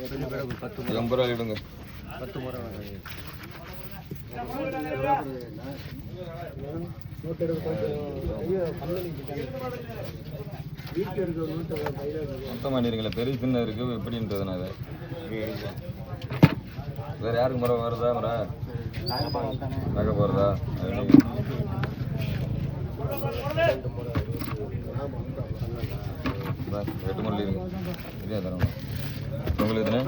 80 ரூபா எடுங்க. 10 முறை மொத்தம் பண்ணிருக்கீங்களா? பெரிய சின்ன இருக்கு எப்படின்றதுனால வேற யாருக்கு முறை வருதா? முறை நகை போறதா? 8 மணி இருக்கு. இதே தரணும் உங்களுக்கு எத்தனை?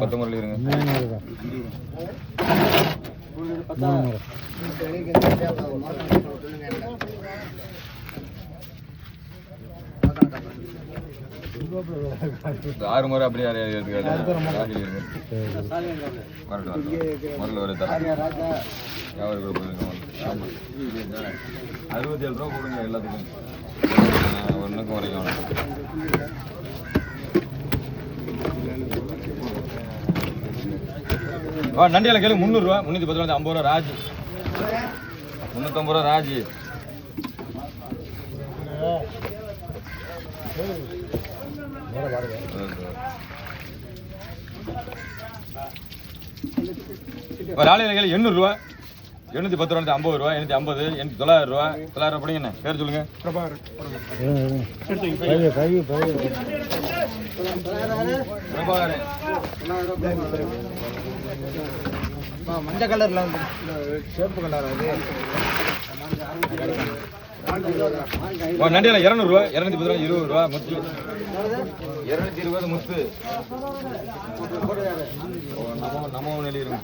10 முறை இருங்க. ஆறு முறை அப்படியே முதல்ல ஒரு 67 ரூபா கொடுங்க எல்லாத்துக்கும். ஒன்றுக்கும் வரைக்கும் நண்டியால கேளு 300 ரூபா. 310 ரூபா 50 ரூபா ராஜி. 350 ரூபா ராஜி. ராலையில கேளு 800 ரூபா. 810 ரூபா 50 ரூபா. 850 900 ரூபா. 900 ரூபா படிங்க. பேர் சொல்லுங்க. மஞ்சள் கலர்ல சேப்பு கலர் அது நண்டியால 200 ரூபா. 210 ரூபா 20 ரூபா முத்து. 220 முத்து. நம்ம நெளிரும்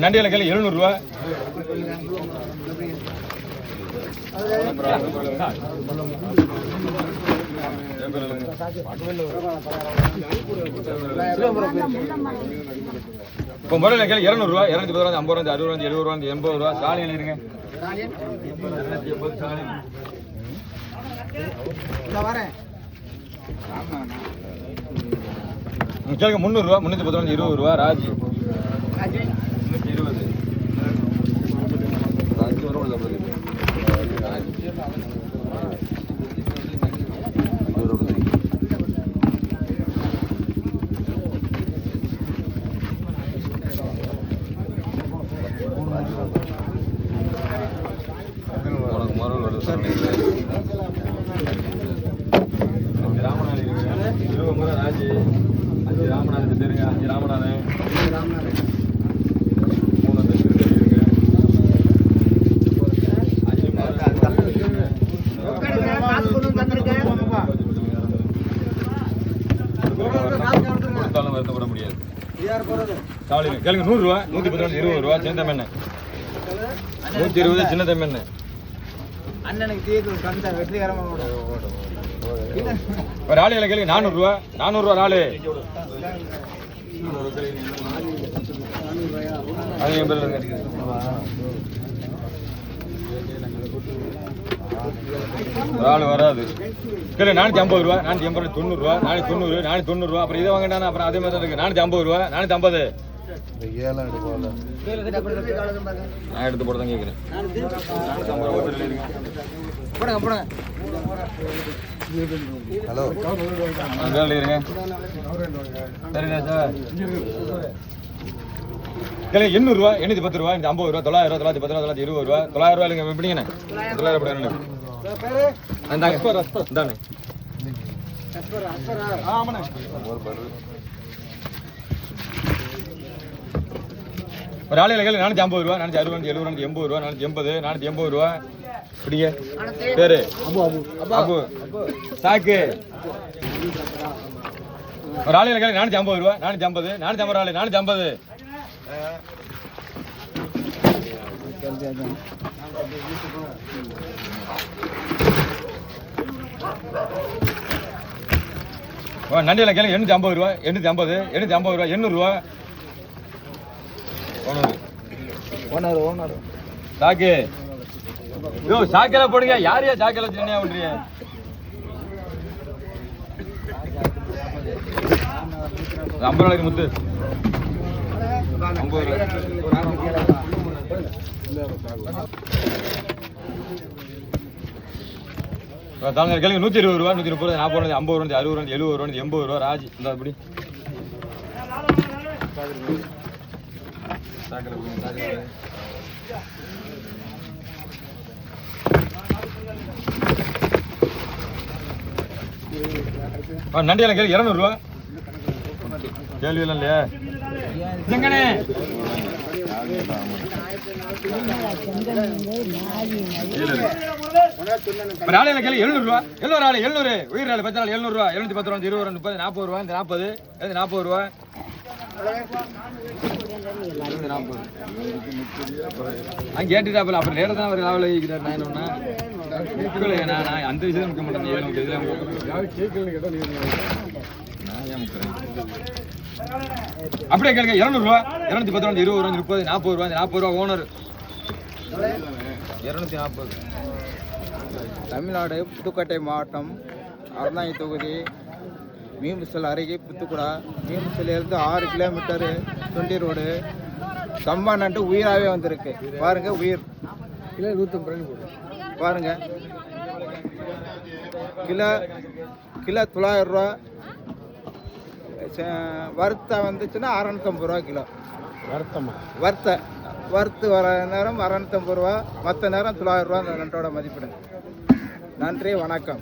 நண்டியால கேள்வி 700 ரூபா. இப்போ முறையில் கேள்வி 200 ரூபா. 210 ரூபா 50 ரூபா 60 ரூபா 70 ரூபா 80 ரூபா. சாலி எழுதிருங்க. கேளுங்க 300 ரூபா. 310 ரூபா 20 ரூபா ராஜி. 320 ராஜி வரும். ராமநாதன் தெரியுங்க. 5 ராமநாதன். கொடுத்தாலும் வருத்தப்பட முடியாது. கேளுங்க 100 ரூபா. 110 ரூபா 20 ரூபா. சின்ன தம்பி 120 சின்ன தம்பி அண்ணனுக்கு தீர்வு கந்த வெற்றிகரமா ஒரு ஆளு கேளுங்க 400 ரூபா. 400 ரூபா ஆளு. ஆளு வராது. சரி 450 ரூபா. 450 90 ரூபா. 490 490 ரூபா. அப்புறம் இதை வாங்கினா அப்புறம் அதே மாதிரி தான் இருக்கு. 450 ரூபா. 450 நான் எடுத்து போட்டு தான் கேட்குறேன். ஹலோ இருங்க. சரிண்ணா சார். 800 ரூபா. 810 ரூபா. 50 ரூபா. 900 ரூபா. 910 ரூபா. 920 ரூபா. 900 ரூபா இல்லைங்க. எப்படிங்கண்ணே? 900 ரூபாய் இந்தாண்ணே. ஒரு ஆளையில கேள்வி 450 ரூபா. 460 ரூபா 70 ரூபா 80 ரூபா 480 480 ரூபா. பிடிங்க பேரு அபு சாக்கு. ஒரு ஆளையில கேள்வி 450 ரூபா. 450 450 ஆளு 450. நண்டியில கேள்வி 850 ரூபா. 850 850 ரூபா. 800 ரூபா. சாக்கு யோ சாக்கல போடுங்க. யாரையா சாக்கல வச்சு என்ன பண்றீங்க? ஐம்பது நாளைக்கு முத்து 50 ரூபா. தாங்க கேளுங்க 120 ரூபா 130 40 50 ரூபா 60 ரூபா 70 ரூபா 80 ரூபா ராஜ் இந்த அப்படி நண்டியெல்லாம் கேள்வி 200 ரூபா கேள்வி எல்லாம் இல்லையா எங்கண்ணே ராளையில கேள்வி 700 ரூபா 700 ராளை 700 உயிர் ராளை 10 ராளை 700 ரூபா 710 ரூபா 20 ரூபா 30 40 ரூபா 40 40 ரூபா கேட்டுட்டாப்பல அப்புறம் நேரம் தான் அவர் லாவில் வைக்கிறார் நான் என்ன நான் அந்த விஷயம் முக்க மாட்டேன் அப்படியே கேளுங்க 200 ரூபா 210 ரூபா 20 ரூபா 30 40 ரூபா 40 ரூபா ஓனர் 240. தமிழ்நாடு புதுக்கோட்டை மாவட்டம் அறந்தாங்கி தொகுதி மீமுசல் அருகே புத்துக்குடா மீமுசலிருந்து 6 கிலோமீட்டர் தொண்டி ரோடு சம்பா நண்டு உயிராகவே வந்திருக்கு பாருங்க உயிர் கிலோ 150 பாருங்க கிலோ 900 ரூபா வறுத்த வந்துச்சுன்னா 650 ரூபா கிலோ வறுத்து வர நேரம் 650 ரூபா மற்ற நேரம் 900 ரூபா அந்த நண்டோட மதிப்பிடுங்க. நன்றி வணக்கம்.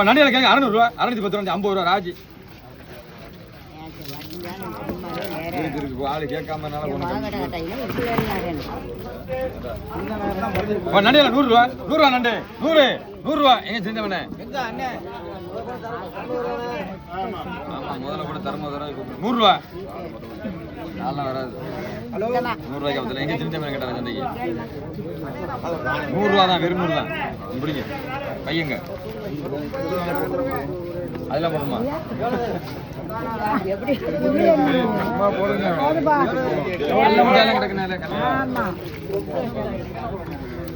நண்டியால கேட்க 600 ரூபா 610 ரூபா 50 ரூபா ராஜி ஆளு கேட்காம நண்டியால 100 ரூபா 100 ரூபா நண்டு 100 ரூபா எங்க செஞ்சவனே முதல்ல கூட தரமா 100 ரூபா நல்லா வராது 100 ரூபாய்க்கு அவத்துல எங்க செஞ்சவனே கேட்டாங்க சந்தைக்கு 100 ரூபா தான் வெறும் 100 தான் இப்படிங்க பையங்க அதெல்லாம் போடுமா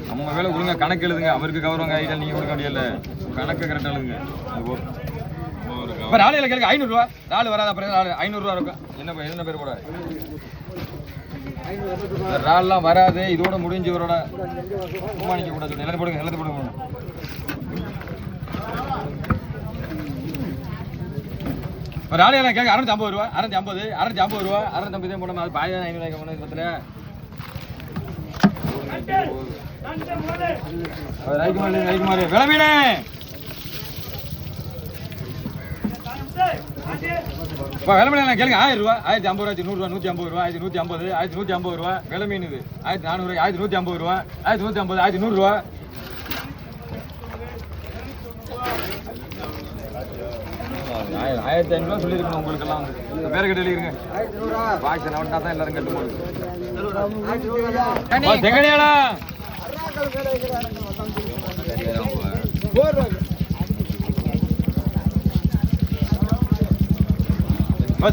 நம்ம வேலை கொடுங்க கணக்கு எழுதுங்க அவருக்கு கவர்வாங்க ஐடியா நீங்க கொடுக்க முடியல கணக்கு கரெக்டா எழுதுங்க ராளையில கேளுங்க 500 ரூபா ராள் வராத அப்புறம் 500 ரூபா இருக்கும் என்ன பேர் கூட ராள்லாம் வராது இதோட முடிஞ்சு இவரோட உமானிக்க கூட சொல்லி எல்லாத்தையும் போடுங்க எல்லாத்தையும் போடுங்க ராளையெல்லாம் கேட்க 650 ரூபா 650 ரூபா 650 போனோம் அது 1500 போனோம் பத்துல ரைக்குமாரி விளமீனே விளமீன கேளுங்க 1000 ரூபா 1050 ரூபா 100 ரூபா 150 ரூபா 1150 ரூபா விளமீன் இது 1400 1150 ரூபா 1150 1100 ரூபா 1500 ரூபா சொல்லியிருக்கணும் உங்களுக்கு எல்லாம் வந்து பேரை கட்டி எழுதிருங்க பாக்ஸ் நவட்டா தான் எல்லாரும் கட்டு போடுது செங்கடியாடா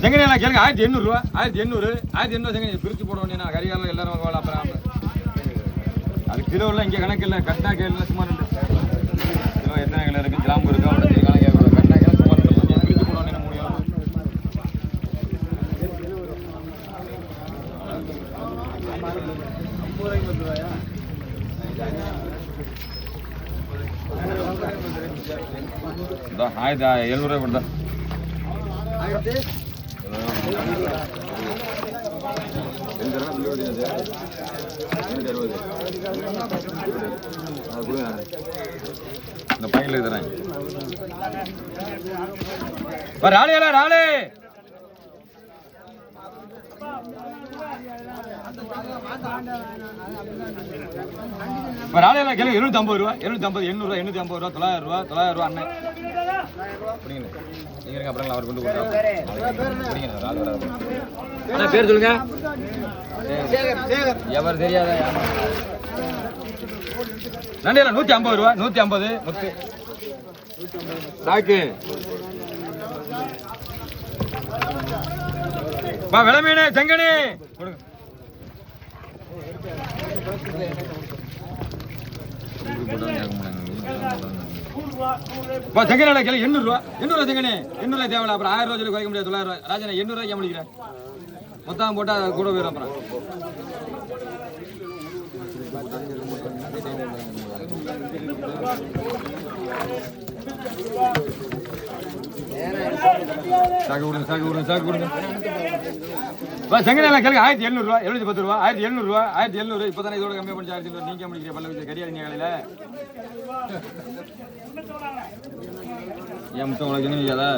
செங்கடியா கேளுங்க 1800 ரூபா 1800 செங்கடி பிரிச்சு போட வேண்டிய கரிகாலம் எல்லாரும் வாங்கலாம் அப்புறம் அது கிலோவில் இங்கே கணக்கு இல்லை கட்டா கேள்வி சும்மா 2 கிலோ எத்தனை கிலோ இருக்கு கிராம்பு இருக்கு கணக்கு கட்டா கேள்வி சும்மா 2 பிரிச்சு போட வேண்டிய முடியும் ஆயிரத்தி 700 ரூபாய் கொடுத்தா இந்த பையன்ல தரேன் ராளையா ராளே ராளையா கேள்வி 750 ரூபா 750 800 ரூபா 850 ரூபா 900 ரூபா 900 ரூபா அண்ணன் நீங்க அப்புறம் அவர் கொண்டு போறாங்க பேர் சொல்லுங்க எவர் தெரியாத நண்டியா 150 ரூபா 150 முத்து சாக்கு விளமீனே செங்கனி கொடுங்க போட்டா இப்போ செங்கனேல கிளை 800 ரூபா 800 செங்கனே 800 தேவையில்ல அப்புறம் 1000 ரூபா சொல்லி குறைக்க முடியாது 900 ரூபா ராஜா 800 ரூபாய்க்கு முடிக்கிறேன் மொத்தம் போட்டா கூட போயிடும் அப்புறம் சாக்கு கொடுங்க செங்கனேல கேளுங்க 1700 ரூபா 710 ரூபா 1700 ரூபா 1700 இப்போ தானே இதோட கம்மியாக பண்ணி 1600 நீங்க முடிக்கிறீங்க பல்ல வச்சு கரியா நீங்க காலையில ஏன் முத்தம் உனக்கு என்ன வைக்காதா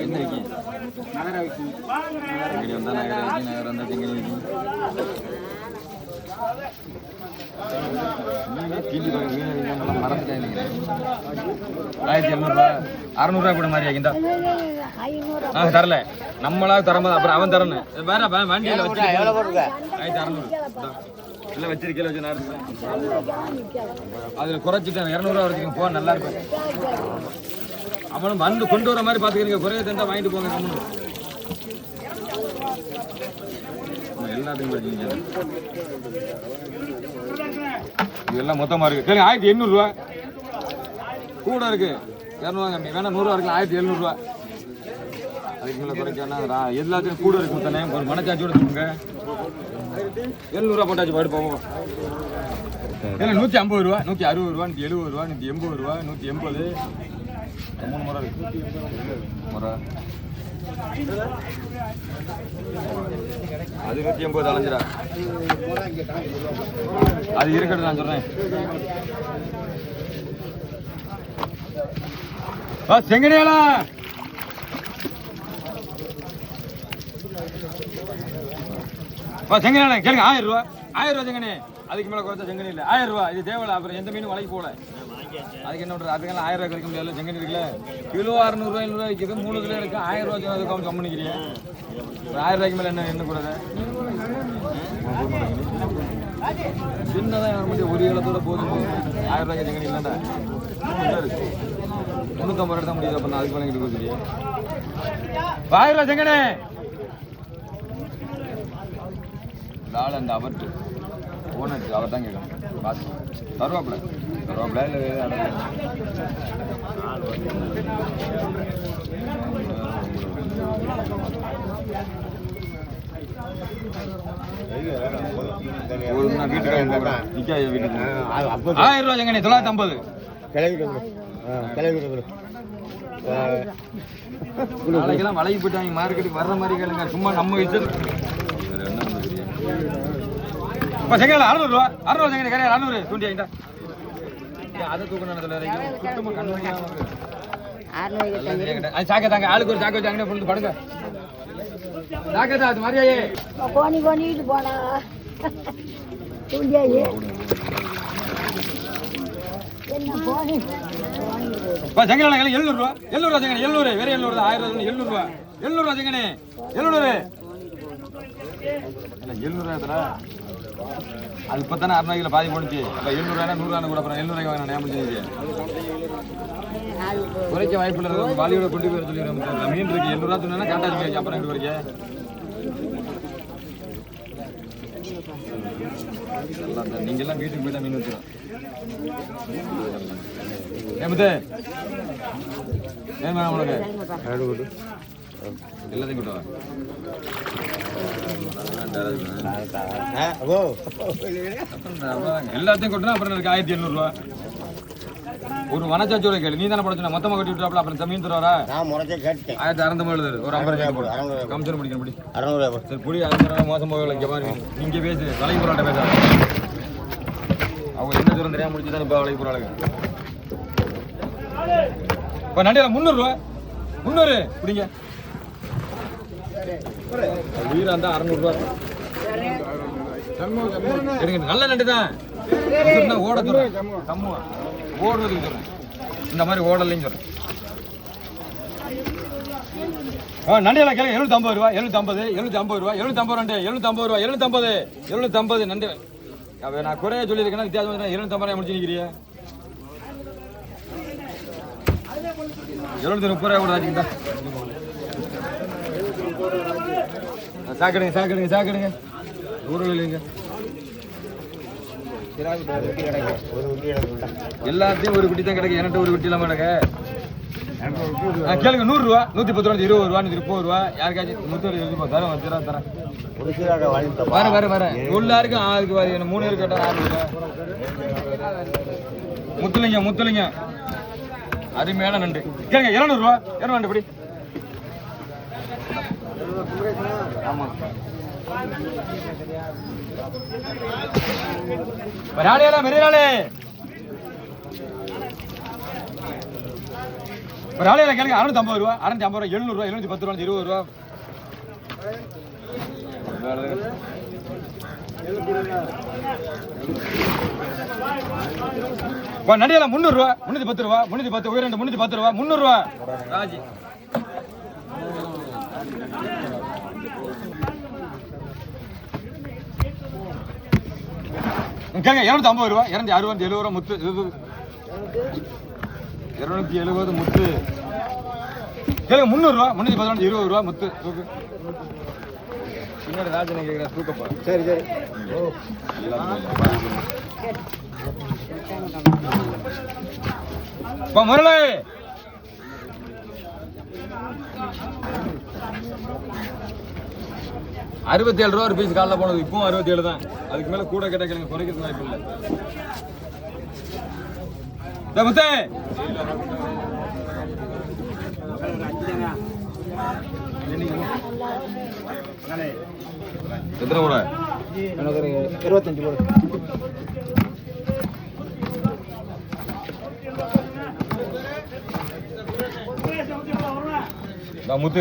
என்ன வைக்கீங்க செங்கனி வந்தா நகரம் வந்தா செங்கனி வைக்கீங்க மறந்துட்டேன் 1700 ரூபா 600 ரூபா கூட மாதிரி ஆகிந்தா தரல நம்மளா தரமா அப்புறம் அவன் தரணும் வேற வண்டியில வச்சு 1600 இல்ல வச்சிருக்கல வச்சு நான் அதுல குறைச்சிட்டேன் 200 ரூபா வரைக்கும் போ நல்லா இருக்கும் அவனும் வந்து கொண்டு வர மாதிரி பாத்துக்கிறீங்க குறைய தந்தா வாங்கிட்டு போங்க கம்மனு எல்லாத்தையும் படிச்சீங்க இதெல்லாம் மொத்தமா இருக்கு கேளுங்க 1800 ரூபா கூட இருக்கு 200 கம்மி வேணா 100 ரூபா இருக்கு 1700 ரூபா அதுக்கு மேல குறைக்கா எல்லாத்தையும் கூட இருக்கு மொத்தனே ஒரு மனச்சாட்சியோட சொல்லுங்க 700 ரூபா போட்டாச்சு பாடு போவோம் 150 ரூபா 160 ரூபா 170 ரூபா 180 ரூபா 180 3 முறை இருக்கு முறை அது 180 அலைஞ்சிரா அது இருக்கட்டும் நான் சொல்றேன் செங்கனேலா செங்கனே கேளுங்க 1000 ரூபா செங்கனே அதுக்கு மேல குறைச்சா செங்கனே இல்லை 1000 ரூபா இது தேவையில்ல அப்புறம் எந்த மீனும் வலைக்கு போல அதுக்கு என்ன பண்றது அதுக்கெல்லாம் 1000 ரூபாய் குறைக்க முடியாது செங்கனே இருக்குல்ல கிலோ 600 ரூபாய் 700 ரூபாய் விற்கிது 3 கிலோ இருக்கு 1000 ரூபாய்க்கு அதுக்கு கம்மி பண்ணிக்கிறீங்க 1000 ரூபாய்க்கு மேல என்ன கூடாது சின்னதான் முடியும் ஒரு இடத்தோட போதும் 1000 ரூபாய்க்கு செங்கனே இல்லைண்டா 350 ரூபாய் தான் முடியுது அப்ப நான் அதுக்கு மேலே கிட்ட கொடுக்குறீங்க 1000 ரூபாய் செங்கனே நாள் அந்த அவர்ட்டு ஓனர் அவர் தான் கேட்கணும் பார்த்து தருவாப்பில் இல்லை வீட்டுக்கு வீட்டுக்கு 1000 ரூபா செங்கனே 950 நாளைக்கெல்லாம் வளைக்கு போயிட்டாங்க மார்க்கெட்டுக்கு வர்ற மாதிரி கேளுங்க சும்மா நம்ம வச்சு செங்கல் 600 ரூபா செங்கல் கரையா 600 20 ஆகிட்டா அதை தூக்கணும் சுத்தமாக கண்ணு சாக்க தாங்க ஆளுக்கு ஒரு சாக்க வச்சாங்க பொழுது படுங்க சாக்கதா அது மாதிரியே பண்ணிட்டு போனா செங்கல் 700 ரூபா செங்கல் 700 வேற 700 தான் 1000 ரூபா 700 ரூபா செங்கனே 700 ரூபா அது இப்போ தானே 600 பாதி போணுச்சு அப்போ 700 ரூபா 100 ரூபா கூட அப்புறம் 700 ரூபாய்க்கு வாங்க நான் முடிஞ்சு குறைக்க வாய்ப்பு இல்லை பாலியோட கொண்டு போய் சொல்லிடுறேன் மீன் இருக்கு 700 ரூபா சொன்னா காட்டாச்சு அப்புறம் எங்க வரைக்கும் நீங்க எல்லாம் வீட்டுக்கு போய் தான் மீன் வச்சுருவோம் ஏமத்தே ஏன் வேணாம் உனக்கு எல்லாத்தையும் கூட்டு எல்லாத்தையும் கொட்டினா அப்புறம் எனக்கு 1800 ரூபா ஒரு மனச்சாச்சோட கேளு நீ தானே படச்சுனா மொத்தமா கட்டி விட்டுறாப்ல அப்புறம் மீன் தருவாரா நான் முறைச்சே கேட்டேன் 1600 எழுது ஒரு 50 ரூபாய் போடு கம்சன் முடிக்கணும் முடி 600 ரூபாய் சரி புடி அது மோசம் போகல இங்க பாருங்க நீங்க பேசு வலைக்கு போராட்ட பேசாத அவங்க என்ன தூரம் தெரியாம முடிச்சு தான் இப்போ வலைக்கு போறாளுங்க இப்போ நண்டியில் 300 ரூபா 300 பிடிங்க உயிரா இருந்தா 600 ரூபா நல்ல நண்டு தான் ஓட சொல்றேன் கம்முவா ஓடுறதுக்கு சொல்றேன் இந்த மாதிரி ஓடலையும் சொல்றேன் நண்டியெல்லாம் கேளுங்க 750 ரூபா 750 ரூபா 750 நண்டு 750 ரூபா 750 நண்டு நான் குறைய சொல்லியிருக்கேன்னா வித்தியாசம் 750 ரூபாய் முடிச்சு நிற்கிறிய 730 ரூபாய் கூட ஆச்சுக்கிட்டா சாக்கடுங்க ஊரில் இல்லைங்க எல்லாத்தையும் ஒரு குட்டி தான் கிடைக்கும். என்கிட்ட ஒரு குட்டி இல்லாம கிடக்க. கேளுங்க 100 ரூபா, 110 ரூபா, 20 ரூபா, 30 ரூபா, யாருக்காச்சும் 30 எழுதி தரேன், 10 ரூபா தரேன். வரேன் எல்லாருக்கும் அதுக்கு வர 3 பேர் கேட்டா 6 ரூபா. முத்துலிங்க அருமையான நண்டு. கேளுங்க 200 ரூபா, 200 நண்டு படி. ஆமா ராணியாலா மெரியாலே ராணியாலா கேளுங்க 650 ரூபா, 650 ரூபா, 700 ரூபா, 710 ரூபா, 20 ரூபா. நடிகல 300 ரூபா, 310 ரூபா, 310 உயர் 310 ரூபா, 300 ரூபா. ராஜி கேளுங்க 250 ரூபா, 260 ரூபா, முத்து 270 முத்து. கேளுங்க 300 ரூபா, 314 20 ரூபா முத்து. பின்னாடி ராஜனை கேட்கிற தூக்கப்பா. சரி முரளி 67 ரூபா ஒரு பீஸ் காலைல போனது. இப்பவும் 67 தான். அதுக்கு மேல கூட கேட்ட கேளுங்க, குறைக்கிறது வாய்ப்பு இல்லை. முத்தே எத்தனை கூட? எனக்கு ஒரு 25 கூட. முத்து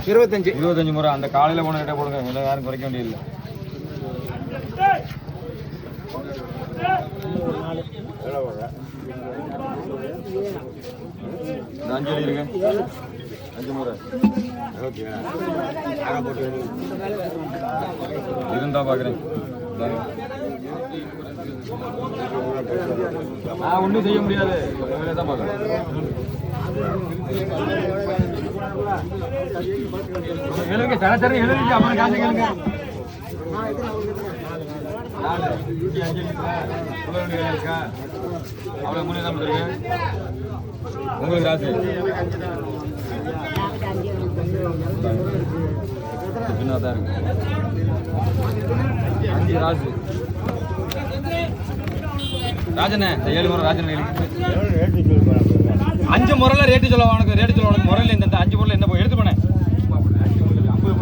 25 முறை அந்த காலையில போன கிட்ட போடுங்க. யாரும் குறைக்க வேண்டியதில்லை. அஞ்சு இருக்கு, 5 முறை இருந்தா பாக்குறேன். ஒன்றும் செய்ய முடியாது, தான் பாக்குறேன். எழுதுங்க சராசரி எழுதுங்க, அப்புறம் காசு கேளுங்க. இருக்கா அவ்வளோ 3 தான் இருக்கு உங்களுக்கு ராசு. தான் இருக்கு 5 ராசு. ராஜனே 7 முறை ராஜன் 5 முறையில ரேட்டு சொல்ல உனக்கு. ரேட்டு சொல்ல உனக்கு முறையில் இந்த 5 முறையில் என்ன போய் எடுத்து போனேன். 50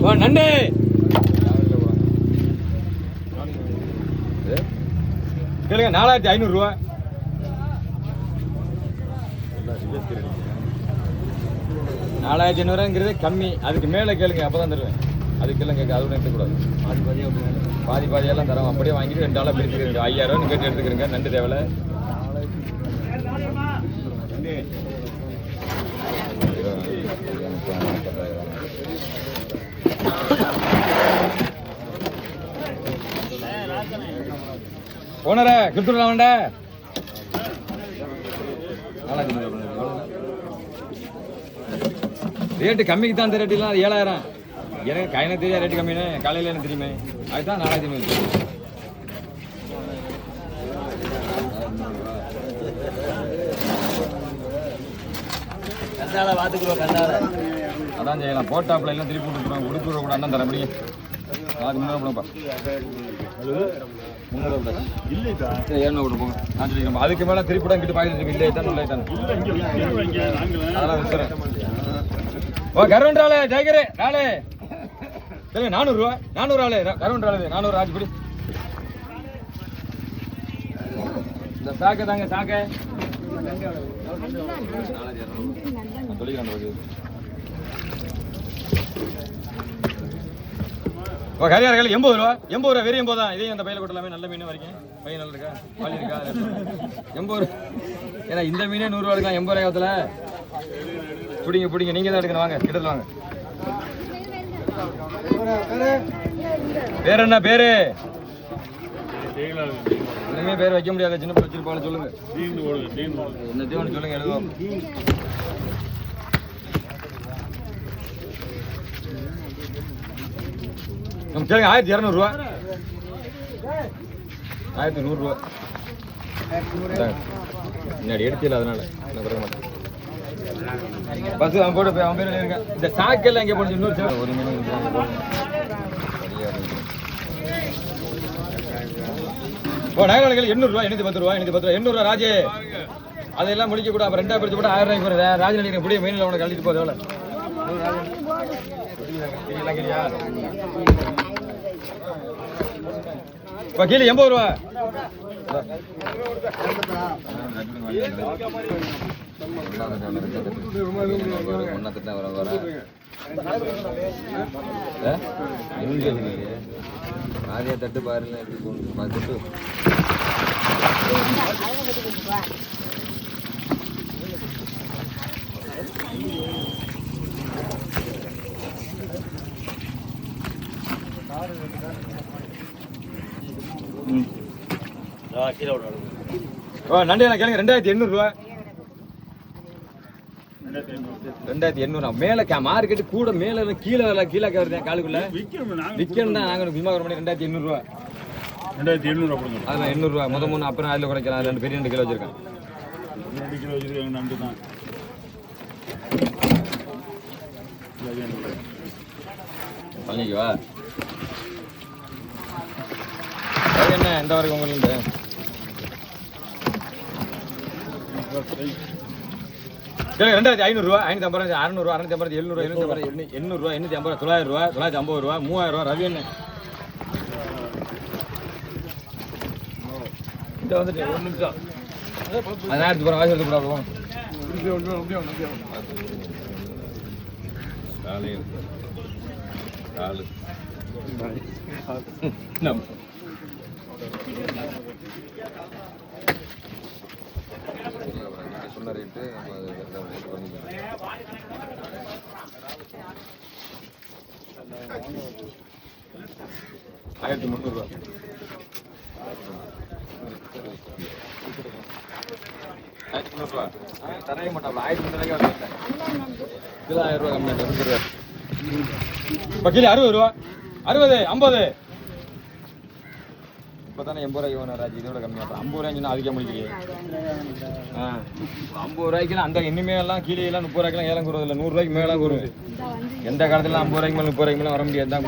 முறை நண்டு கேளுங்க 4500 ரூபா. $4500 கம்மி. அதுக்கு மேல கேளுங்க, அப்பதான் தருவேன். அதுக்கு எல்லாம் கேட்க அது எடுத்துக்கூடாது. பாதி பாதியெல்லாம் தரோம். அப்படியே வாங்கிட்டு 2 ஆளா பிரிச்சுக்கிறீங்க. 5000 கேட்டு எடுத்துக்கிறீங்க. நண்டு தேவையில்ல. ஓனர கொடுத்துடலாம் வேண்ட. ரேட்டு கம்மிக்கு தான். அந்த ரேட்டுலாம் 7000. எனக்கு கையில தெரியா ரேட்டு கம்மின்னு. காலையில் எனக்கு தெரியுமே. அதுதான் 4500. அதான் செய்யலாம். போட்டாப்பில் எல்லாம் திருப்பி விட்டுருவோம். உடுப்பு கூட அண்ணன் தர முடியும். அதுக்கு முன்னாடி போனப்பா 300 போங்க. நான் சொல்லிக்கிறேன். அதுக்கு மேலே திருப்பி கிட்ட பாக்கிட்டு இல்லை தான் இல்லை தான். அதெல்லாம் விட்டுறேன். ஓ கருவன்றாளே ஜெயகரே நாளே சரி 400 ரூபா. 400 ஆளு கருவன்றாளே 400 ஆச்சுப்படி. இந்த சாக்கை தாங்க சாக்கை சொல்லிக்கிறேன். ஓ கரியார்கள் 80 ரூபா. 80 ரூபா வெறும் 80 தான். இதையும் அந்த பையில கொட்டலாமே. நல்ல மீன் வரைக்கும் பையன் நல்லா இருக்கா, பாலி இருக்கா? 80 ரூபா. ஏன்னா இந்த மீனே 100 ரூபா இருக்கலாம். 80 ரூபாய் பிடிங்க நீங்க தான் எடுக்கணும். வாங்க கிட்ட வாங்க. பேர் என்ன பேரு? இனிமே பேர் வைக்க முடியாது. சின்ன பிள்ளை வச்சிருப்பாங்க. சொல்லுங்க. என்ன தீவனம் சொல்லுங்க. எழுதுவோம். கேளுங்க. 1200 ரூபா. 1100 ரூபா. முன்னாடி எடுத்துல அதனால நான் குறைக்க மாட்டேன். பஸ் அவன் போட்டு அவன் பேர் இருங்க. இந்த சாக்கெல்லாம் எங்கே போட்டு இன்னொரு ஒரு மீன் நகரங்கள் 800 ரூபா 810 ரூபா 810 ரூபா ராஜே. அதெல்லாம் முடிக்க கூட அப்புறம் 2 பிரிச்சு போட்டு 1000 ரூபாய்க்கு போடுற ராஜ் நினைக்கிறேன். புடிய மீனில் உனக்கு கழிட்டு போகுது. எவ்வளோ இப்போ கீழே 80 ரூபா. ஆதியா தட்டு பாருங்க. எப்படி போகணும் பார்த்துட்டு நன்றி. நான் கேளுங்க. 2800 ரூபா. 2800 மேல மார்க்கெட்டு கூட மேல கீழே கீழே வருது காலுக்குள்ள விற்கணும் தான். நாங்க சும்மா ஒரு மணி 2800 ரூபா. 2800 ரூபா கொடுங்க. அதில் 800 ரூபா. முத 3 அப்புறம் அதில் குறைக்கலாம். அதில் 2 பெரிய 2 கிலோ வச்சிருக்கேன். 2 கிலோ வச்சிருக்காங்க. நண்டு தான் பண்ணிக்குவா. என்ன எந்த வரைக்கும் உங்களுக்கு 2500 ரூபா 550 ரூபா 600 ரூபா 650 700 ரூபா 750 800 ரூபா 850 900 ரூபா 950 ரூபா 3000 ரூபா. ரவி என்ன இந்த வந்துட்டு ஒரு நிமிஷம் அதான் எடுத்து போகிறேன். வாசி எடுத்து போகிறோம். சொன்ன ரேட்டு நம்ம 1300 ரூபா. தரைய மாட்டாங்க. 1300 கிலோ 1000 ரூபா கம்மியாக. இப்போ கிலோ 60 ரூபா 60 50 இப்போ தானே 80 ரூபாய்க்கு வேணும் ராஜி. இதோட கம்மியாக 50 ரூபாய்க்கு அதுக்கே முடிக்கிறீங்க. 50 ரூபாய்க்குலாம் அந்த இனிமே எல்லாம் கீழே எல்லாம் 30 ரூபாய்க்குலாம் ஏலம் கூறுவது இல்லை. 100 ரூபாய்க்கு மேலே கூறுவேன். எந்த காலத்துல 50 ரூபாய்க்கு மேலே 30 ரூபாய்க்கு மேலே வர முடியாது தான்.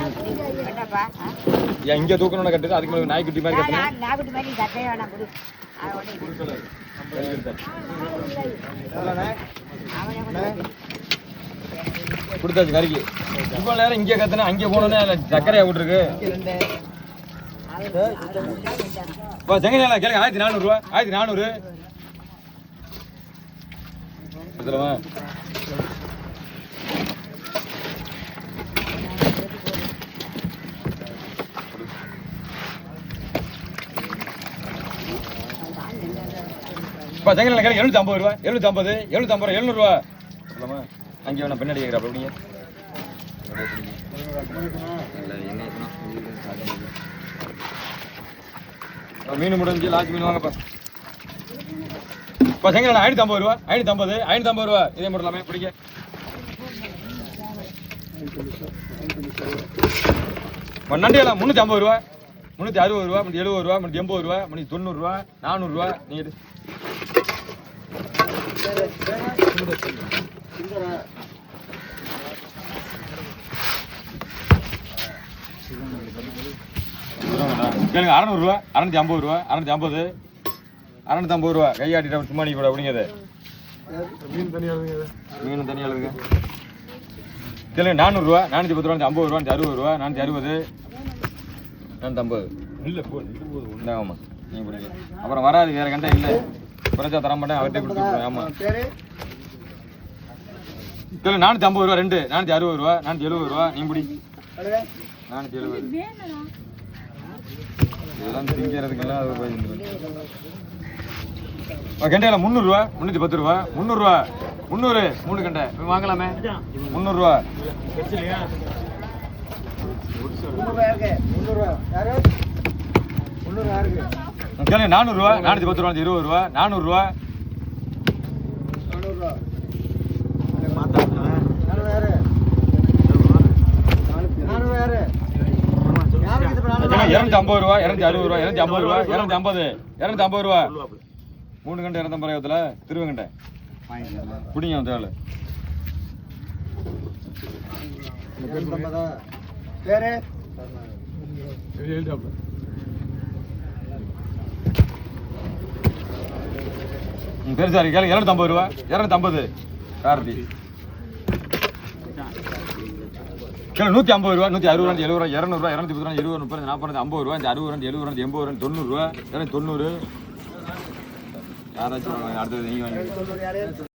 ஏன் இங்கே தூக்கணும்னு கட்டுது. அதுக்கு மேலே நாய்க்குட்டி மாதிரி கட்டணும். கொடுத்தாச்சு கறிக்கு. இவ்வளோ நேரம் இங்கே கத்துனா அங்கே போனோன்னே சர்க்கரையா விட்டுருக்கு. செங்கல் கேளுங்க. 1400 ரூபா 1400 எடுத்துருவா. செங்கல் கேளுங்க. 750 ரூபா 750 750 700 ரூபா சொல்லலாமா? அங்கே வேணா பின்னாடி கேட்குறா. அப்படிங்க மீன் முடிஞ்சு லாஸ்ட் மீன் வாங்கப்பா. இப்போ செங்கல் 550 ரூபா 550 ரூபா. இதே முடியலாமே பிடிக்க. நண்டியெல்லாம் 350 ரூபா 360 ரூபா 370 ரூபா 380 ரூபா 390 ரூபா 400 ரூபா. நீ கேளுங்க. 600 ரூபா 650 ரூபா 650 650 ரூபா. கையாட்டிட்ட சும்மா நீ கூட அப்படிங்கிறது. மீன் தனியாக இருக்கு. கேளுங்க. 400 ரூபா 410 ரூபா 50 ரூபா 60 ரூபா 460 450 இல்லை உண்டாகம்மா. நீங்கள் பிடிங்க. அப்புறம் வராது. வேற கண்டா இல்லை. குறைச்சா தர மாட்டேன். அவர்கிட்ட கொடுத்துருவேன். ஆமாம். கேளு. 450 ரூபா 2 460 ரூபா 470 ரூபா. நீ பிடி. 470 இதெல்லாம் திங்கிறதுக்கெல்லாம் அது கெண்டையில் 300 ரூபா 310 ரூபா 300 ரூபா 300 3 கண்டை வாங்கலாமே 300 ரூபா. கேளுங்க 400 ரூபா 410 ரூபா 20 ரூபா 400 ரூபா. ரூபா 260 ரூபா 260 ரூபா 250 ரூபா 3 கண்டை 250 திருவங்கண்டை குடிங்க தேவை. பேர் சாரி கேளுங்க 250 ரூபா 250 கார்த்தி கேளு 150 ரூபா 160 ரூபா 70 ரூபா 200 ரூபா 210 ரூபா 20 30 40 50 ரூபா 60 ரூபா 70 ரூபா 80 ரூபா 90 ரூபா 90. யாராச்சும் அடுத்தது நீங்க வாங்கி